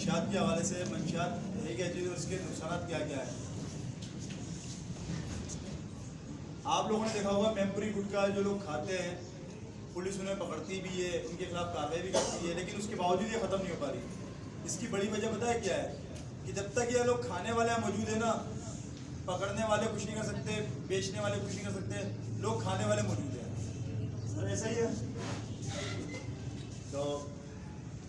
मंशियात के हवाले से मंशियात है क्या चीज़ और इसके नुकसान क्या क्या है। आप लोगों ने देखा होगा मेमपुरी गुटखा जो लोग खाते हैं पुलिस उन्हें पकड़ती भी है, उनके खिलाफ कार्रवाई भी करती है, लेकिन उसके बावजूद ये ख़त्म नहीं हो पा रही। इसकी बड़ी वजह पता है क्या है कि जब तक ये लोग खाने वाले मौजूद है ना, पकड़ने वाले कुछ नहीं कर सकते, बेचने वाले कुछ नहीं कर सकते, लोग खाने वाले मौजूद हैं। सर ऐसा ही है। तो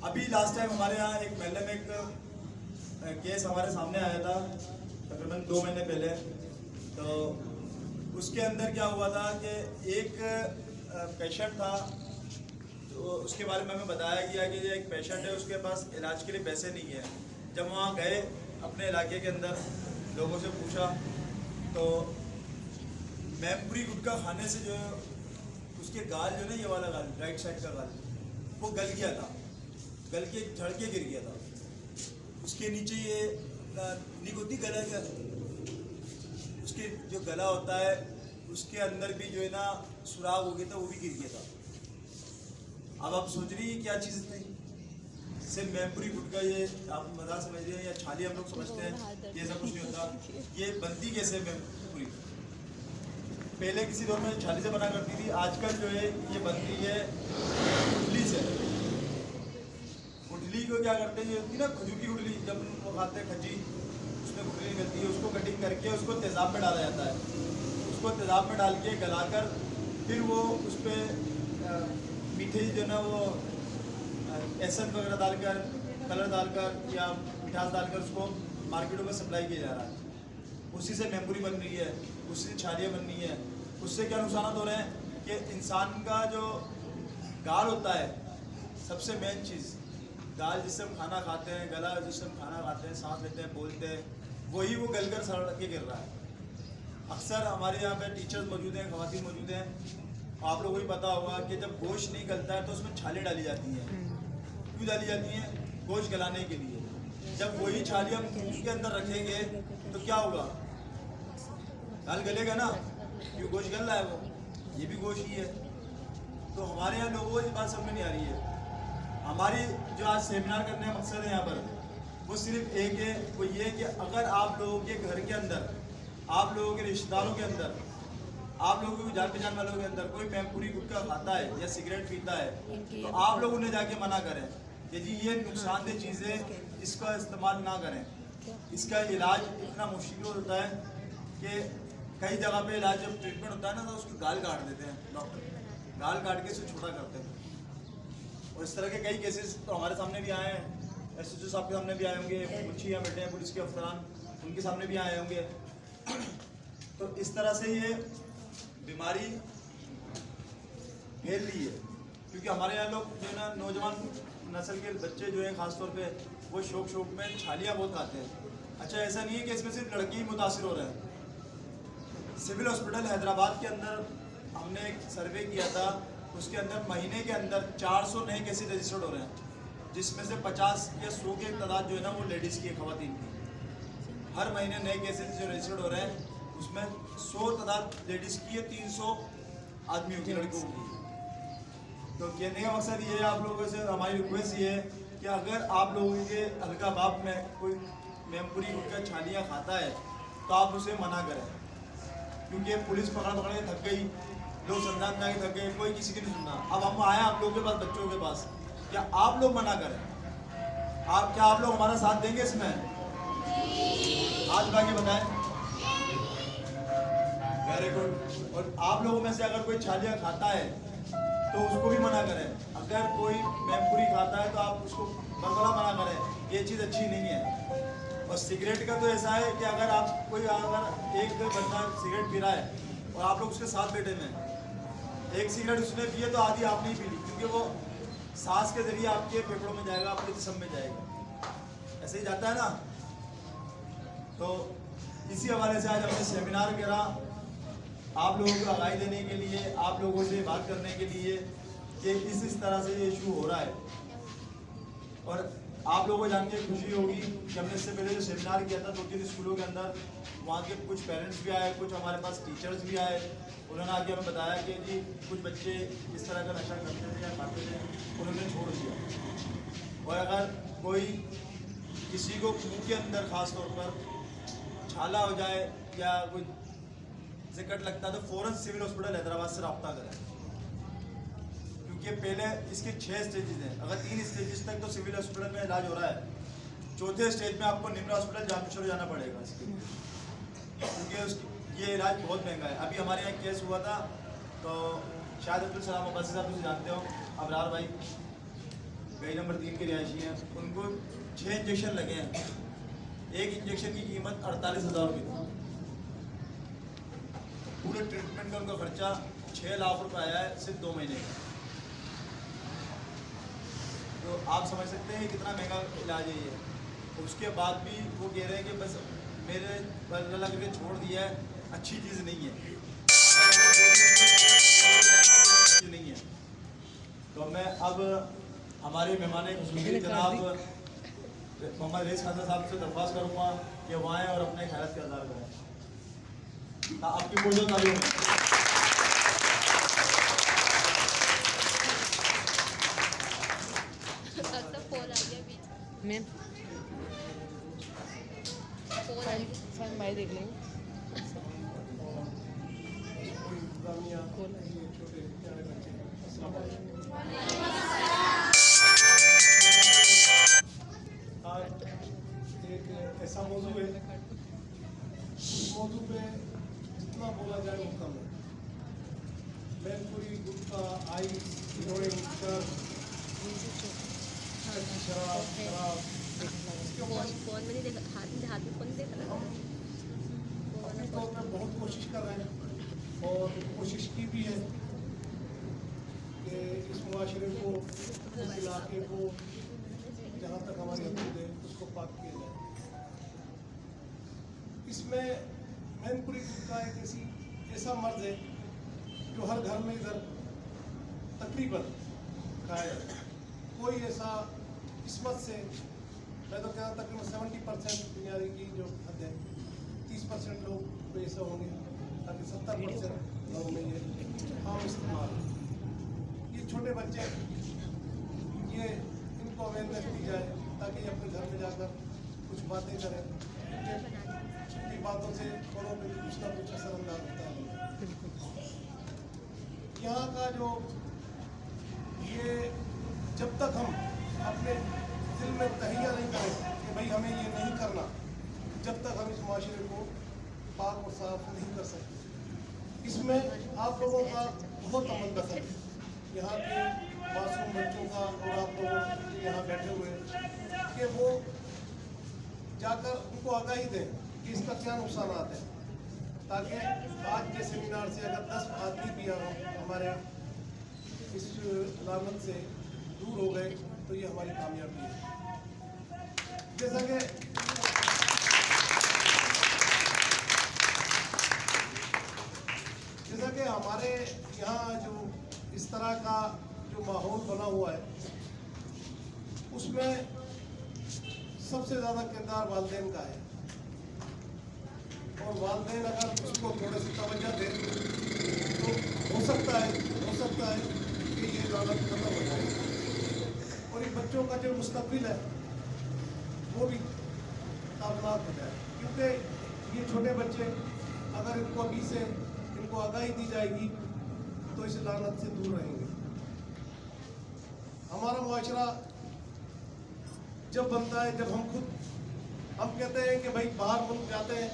अभी लास्ट टाइम हमारे यहाँ एक महल्ले में एक केस हमारे सामने आया था तकरीबन 2 महीने पहले। तो उसके अंदर क्या हुआ था कि एक पेशेंट था, तो उसके बारे में हमें बताया गया कि ये एक पेशेंट है, उसके पास इलाज के लिए पैसे नहीं है। जब वहाँ गए अपने इलाके के अंदर लोगों से पूछा तो मेमपुरी गुटखा खाने से जो उसके गाल जो ना, ये वाला गाल राइट साइड का गाल वो गल गया था, गल के झड़ के गिर गया था। उसके नीचे ये नीक होती गला क्या, उसके जो गला होता है उसके अंदर भी जो है ना सुराग हो गया था, वो भी गिर गया था। अब आप सोच रही है क्या चीज़ थी। सिर्फ मेमपुरी गुटखा ये आप मजाक समझ रहे हैं या छाली हम लोग समझते हैं, ये सब कुछ नहीं होता। ये बनती कैसे मेमपुरी, पहले किसी दौर में छाली से बना करती थी, आजकल जो है ये बनती है गुठली से। गुठली को क्या करते हैं, ये होती है ना खजूर की गुठली, जब वो खाते हैं खजी, उसमें गुठली निकलती है, उसको कटिंग करके उसको तेज़ाब में डाला जाता है। उसको तेज़ाब में डाल के गलाकर फिर वो उस पर मीठे जो ना वो एसेंस वगैरह डालकर, कलर डालकर या मिठास डालकर उसको मार्केटों में सप्लाई किया जा रहा है। उसी से मेमपुरी बन रही है, उसी से छालियाँ बन रही हैं। उससे क्या नुकसान हो रहे हैं कि इंसान का जो गाल होता है, सबसे मेन चीज़ गाल, जिससे हम खाना खाते हैं, गला जिससे हम खाना खाते हैं, सांस लेते हैं, बोलते हैं, वही वो गलकर सड़ के गिर रहा है। अक्सर हमारे यहाँ पे टीचर्स मौजूद हैं, ख़वातीन मौजूद हैं, आप लोगों को भी पता होगा कि जब गोश्त नहीं गलता है तो उसमें छाले डाली जाती हैं। क्यों डाली जाती हैं? गोश्त गलाने के लिए। जब वही छाली हम मुंह के अंदर रखेंगे तो क्या होगा, दाल गलेगा ना, क्यों गोश्त गल रहा है, वो ये भी गोश्त ही है। तो हमारे यहाँ लोगों को ये बात समझ में नहीं आ रही है। हमारी जो आज सेमिनार करने का मकसद है यहाँ पर, वो सिर्फ एक है, वो ये है कि अगर आप लोगों के घर के अंदर, आप लोगों के रिश्तेदारों के अंदर, आप लोगों की जान पहचान वालों के अंदर कोई मेमपुरी गुटखा खाता है या सिगरेट पीता है, तो आप लोग उन्हें जाके मना करें कि जी ये नुकसानदेह चीज़ें, इसका इस्तेमाल ना करें। इसका इलाज इतना मुश्किल होता है कि कई जगह पे इलाज जब ट्रीटमेंट होता है ना, तो उसको गाल काट देते हैं डॉक्टर, गाल काट के इसे छोटा करते हैं। और इस तरह के कई केसेस तो हमारे सामने भी आए हैं, SHO साहब के सामने भी आए होंगे, मुंशी यहाँ बैठे हैं पुलिस के अफसरान, उनके सामने भी आए होंगे। तो इस तरह से ये बीमारी फैल रही है, क्योंकि हमारे यहाँ लोग जो है ना, नौजवान नस्ल के बच्चे जो हैं ख़ासतौर पे, वो शौक में छालियाँ बहुत खाते हैं। अच्छा, ऐसा नहीं है कि इसमें सिर्फ लड़के ही मुतासिर हो रहे हैं। सिविल हॉस्पिटल हैदराबाद के अंदर हमने एक सर्वे किया था, उसके अंदर महीने के अंदर 400 नए केसेज रजिस्टर्ड हो रहे हैं, जिसमें से 50 या 100 की तादाद जो है ना वो लेडीज़ की है, ख़वातीन की। हर महीने नए केसेज जो रजिस्टर्ड हो रहे हैं उसमें 100 तादाद लेडीज़ की है, 300 आदमियों की, लड़कों की। तो कहने का मकसद ये है, आप लोगों से हमारी रिक्वेस्ट ये है कि अगर आप लोगों के हल्का बाप में कोई मेमपुरी गुटखा छालियाँ खाता है तो आप उसे मना करें, क्योंकि पुलिस पकड़ के थक गई, लोग संदान में आके थक गए, कोई किसी की नहीं सुनना। अब हम आए आप लोगों के पास, बच्चों के पास, क्या आप लोग मना करें? क्या आप लोग हमारा साथ देंगे इसमें? हाथ उठा के बताएं। Very good. और आप लोगों में से अगर कोई छालियाँ खाता है तो उसको भी मना करें। अगर कोई मेमपुरी खाता है तो आप उसको बरकरार मना करें, ये चीज़ अच्छी नहीं है। और सिगरेट का तो ऐसा है कि अगर एक बंदा सिगरेट पी रहा है और आप लोग उसके साथ बैठे में, एक सिगरेट उसने पी है तो आधी आपने ही पी ली, क्योंकि वो सांस के जरिए आपके फेफड़ों में जाएगा, आपके जिस्म में जाएगा, ऐसे ही जाता है ना। तो इसी हवाले से आज हमने सेमिनार करा, आप लोगों को आगाही देने के लिए, आप लोगों से बात करने के लिए कि इस तरह से ये इशू हो रहा है। और आप लोगों को जान के खुशी होगी कि हमने इससे पहले जो सेमिनार किया था 2-3 स्कूलों के अंदर, वहाँ के कुछ पेरेंट्स भी आए, कुछ हमारे पास टीचर्स भी आए, उन्होंने आके हमें बताया कि जी कुछ बच्चे इस तरह का नशा करते थे या खाते थे, उन्होंने छोड़ दिया। और अगर कोई किसी को मुंह के अंदर खास तौर पर छाला हो जाए या कोई से कट लगता है तो फ़ौरन सिविल हॉस्पिटल हैदराबाद से रब्ता करें, क्योंकि पहले इसके 6 स्टेजेस हैं। अगर 3 स्टेजेस तक तो सिविल हॉस्पिटल में इलाज हो रहा है, चौथे स्टेज में आपको निम्न हॉस्पिटल जामशोर जाना पड़ेगा इसके लिए, क्योंकि ये इलाज बहुत महंगा है। अभी हमारे यहाँ केस हुआ था तो शायद अब्दुल सलाम अब्बासी साहब तुझे जानते हो, अबरार भाई गई नंबर 3 के रिहायशी हैं, उनको 6 इंजेक्शन लगे हैं। एक इंजेक्शन की कीमत 48,000 रुपये थी। पूरे ट्रीटमेंट का उनका खर्चा 6 लाख रुपये आया है सिर्फ 2 महीने का। तो आप समझ सकते हैं कितना महंगा इलाज है ये। उसके बाद भी वो कह रहे हैं कि बस मेरे अल्लाह करके छोड़ दिया है, अच्छी चीज़ नहीं है, नहीं है। तो मैं अब हमारे मेहमान जनाब मोहम्मद रेस खान साहब से दरख्वास्त करूँगा कि वहाँ आएँ और अपने खैरत का इज़हार करें। आपकी पूरी तारीफ मैम फाइन भाई देख लेंगे। आज एक ऐसा मौजू है, इस मौजू पे जितना बोला जाए वो कम है। मैनपुरी, गुटखा, आइस, हिरोइन, शराब, फोन में नहीं देखा, हाथ में फोन देख रहा हम अपने तौर पर बहुत कोशिश कर रहे हैं और कोशिश की भी है कि इस मुआशरे को, इस इलाके को जहाँ तक हमारी हदूद है उसको पाक किया जाए। इसमें मैनपुरी गुटखा एक ऐसा मर्ज है जो हर घर में इधर तकरीबन खाया जाता है। कोई ऐसा किस्मत से, मैं तो कहता तकरीबन 70% दुनिया की जो हद है, 30% लोग तो ऐसा होंगे, ताकि 70% लोग में ये आम इस्तेमाल। ये छोटे बच्चे, ये इनको अवेयरनेस दी जाए ताकि ये अपने घर में जाकर कुछ बातें करें, छोटी बातों से बड़ों पे कुछ ना कुछ असरअंदाज होता है। यहाँ का जो ये, जब तक हम अपने दिल में तहिया नहीं करें कि भाई हमें ये नहीं करना, जब तक हम इस माशरे को पाक और साफ नहीं कर सकते। इसमें आप लोगों का बहुत अमल दखल है, यहाँ के मासूम बच्चों का और आप लोगों के यहाँ बैठे हुए कि वो जाकर उनको आगाही दें कि इसका क्या नुकसानात है, ताकि आज के सेमिनार से अगर 10 आदमी भी हमारे इस लानत से दूर हो गए तो ये हमारी कामयाबी है। जैसा कि हमारे यहाँ जो इस तरह का जो माहौल बना हुआ है, उसमें सबसे ज़्यादा किरदार वालिदैन का है, और वालिदैन अगर उसको थोड़े से तवज्जो दें तो हो सकता है कि ये लानत खत्म हो जाए और इन बच्चों का जो मुस्तकबिल है वो भी ताबनाक हो जाए। क्योंकि ये छोटे बच्चे अगर इनको अभी से इनको आगाही दी जाएगी तो इस लानत से दूर रहेंगे। हमारा मुआशरा जब बनता है, जब हम कहते हैं कि भाई बाहर मुल्क जाते हैं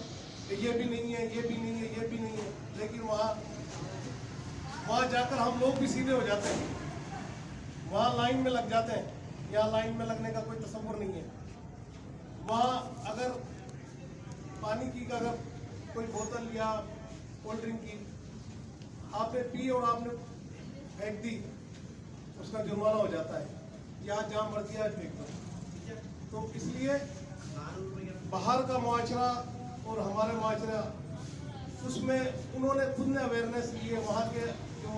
कि ये भी नहीं है, ये भी नहीं है, ये भी नहीं है, लेकिन वहाँ जाकर हम लोग भी सीधे हो जाते हैं, वहाँ लाइन में लग जाते हैं। यहाँ लाइन में लगने का कोई तसव्वुर नहीं है। वहाँ अगर पानी की अगर कोई बोतल या कोल्ड ड्रिंक की आपने पी और आपने फेंक दी, उसका जुर्माना हो जाता है, या जहाँ मर्जी है फेंक दो। तो इसलिए बाहर का मुआशरा और हमारे मुआशरा, उसमें उन्होंने खुद ने अवेयरनेस ली है। वहाँ के जो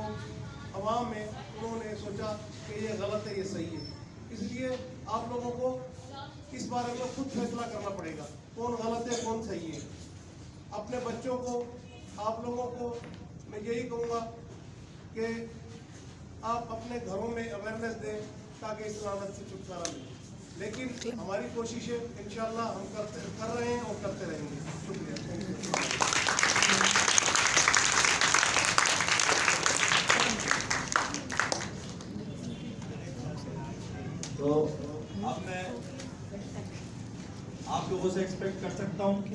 अवाम में उन्होंने सोचा कि ये गलत है, ये सही है। इसलिए आप लोगों को इस बारे में खुद फैसला करना पड़ेगा, कौन गलत है कौन सही है। अपने बच्चों को, आप लोगों को मैं यही कहूँगा कि आप अपने घरों में अवेयरनेस दें ताकि इस लानत से छुटकारा मिले। लेकिन हमारी कोशिश है, इंशाल्लाह हम कर रहे हैं और करते रहेंगे। शुक्रिया, थैंक यू। तो अब मैं आप लोगों से एक्सपेक्ट कर सकता हूँ कि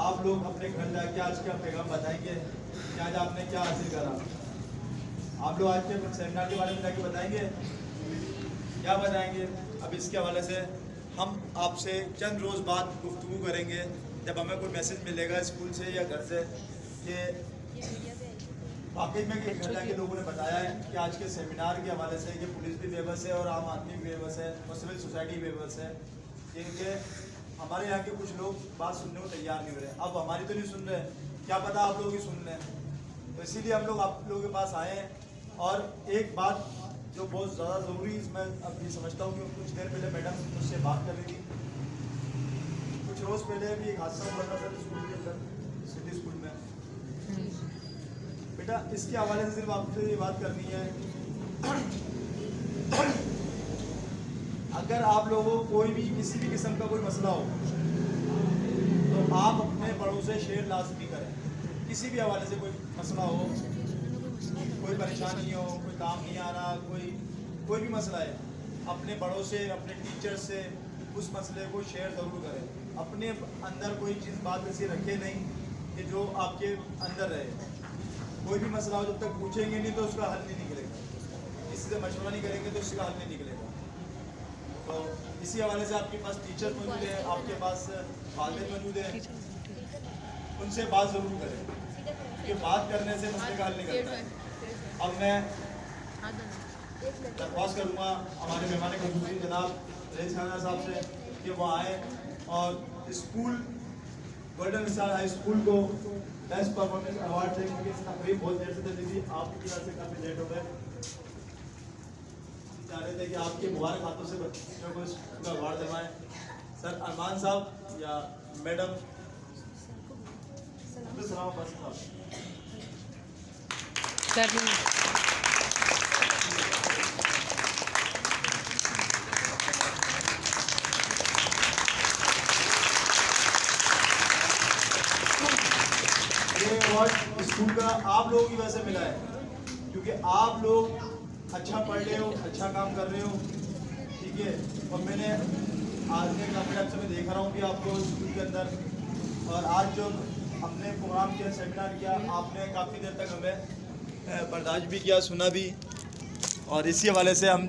आप लोग अपने घर जाके आज का पैगाम बताएंगे कि आज आपने क्या हासिल करा। आप लोग आज के सेमिनार के बारे में जाके बताएंगे, क्या बताएंगे। अब इसके हवाले से हम आपसे चंद रोज़ बाद गुफ्तगू करेंगे, जब हमें कोई मैसेज मिलेगा स्कूल से या घर से कि वाकई में कि घर जाके लोगों ने बताया है कि आज के सेमिनार के हवाले से कि पुलिस भी बेबस है और आम आदमी भी बेबस है और सिविल सोसाइटी बेबस है, क्योंकि हमारे यहाँ के कुछ लोग बात सुनने को तैयार नहीं हो रहे। अब हमारी तो नहीं सुन रहे, क्या पता आप लोग ही सुन रहे हैं। तो इसीलिए हम लोग आप लोगों के पास आए हैं। और एक बात जो बहुत ज़्यादा ज़रूरी मैं अब ये समझता हूँ कि कुछ देर पहले मैडम मुझसे बात कर रही थी, कुछ रोज़ पहले भी एक हादसा हुआ था सर स्कूल के अंदर, सिटी स्कूल में। बेटा इसके हवाले से सिर्फ आपसे ये बात करनी है, अगर आप लोगों को कोई भी किसी भी किस्म का कोई मसला हो तो आप अपने बड़ों से शेयर लाजमी करें। किसी भी हवाले से कोई मसला हो, कोई परेशानी हो, कोई काम नहीं आ रहा, कोई भी मसला है, अपने बड़ों से, अपने टीचर से उस मसले को शेयर ज़रूर करें। अपने अंदर कोई चीज़ बात ऐसी रखे नहीं कि जो आपके अंदर रहे। कोई भी मसला हो जब तक पूछेंगे नहीं तो उसका हल नहीं निकलेगा, किसी से मशवरा नहीं करेंगे तो उसका हल नहीं निकलेगा। तो इसी हवाले से आपके पास टीचर मौजूद है, आपके पास वालिद मौजूद है, उनसे बात ज़रूर करें कि बात करने से मसले का हल निकलता है। अब मैं दरख्वास्त करूँगा हमारे मेहमान खसूसी जनाब रईस खान साहब से कि वो आए और school golden star high school को बेस्ट परफॉर्मेंस अवार्ड दें, क्योंकि इसका तकरीब बहुत देर से चल रही थी, आपकी वजह से काफ़ी लेट हो गए। चाह रहे थे कि आपके मुबारक हाथों से बच्चों को इसका अवार्ड दिलवाएं। सर अरमान साहब या मैडम सलाम बस साहब। ये अवार्ड स्कूल का आप लोगों की वजह से मिला है, क्योंकि आप लोग अच्छा पढ़ रहे हो, अच्छा काम कर रहे हो, ठीक है। और मैंने आज के काफ़ी टाइम से मैं देख रहा हूँ कि आपको स्कूल के अंदर, और आज जो हमने प्रोग्राम किया, सेमिनार किया, आपने काफ़ी देर तक हमें बर्दाश्त भी किया, सुना भी, और इसी हवाले से हम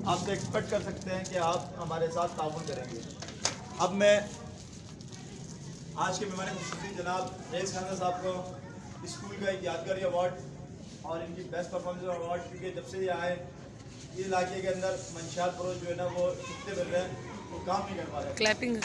आपसे एक्सपेक्ट कर सकते हैं कि आप हमारे साथ ताउन करेंगे। अब मैं आज के मेहमान खुसूसी जनाब रईस खान साहब को स्कूल का एक यादगारी अवार्ड और इनकी बेस्ट परफॉर्मेंस अवार्ड, क्योंकि जब से ये आए ये इलाके के अंदर मंशियात फरोश जो है ना वो कितने मिल रहे हैं, वो काम नहीं कर पा रहे। क्लैपिंग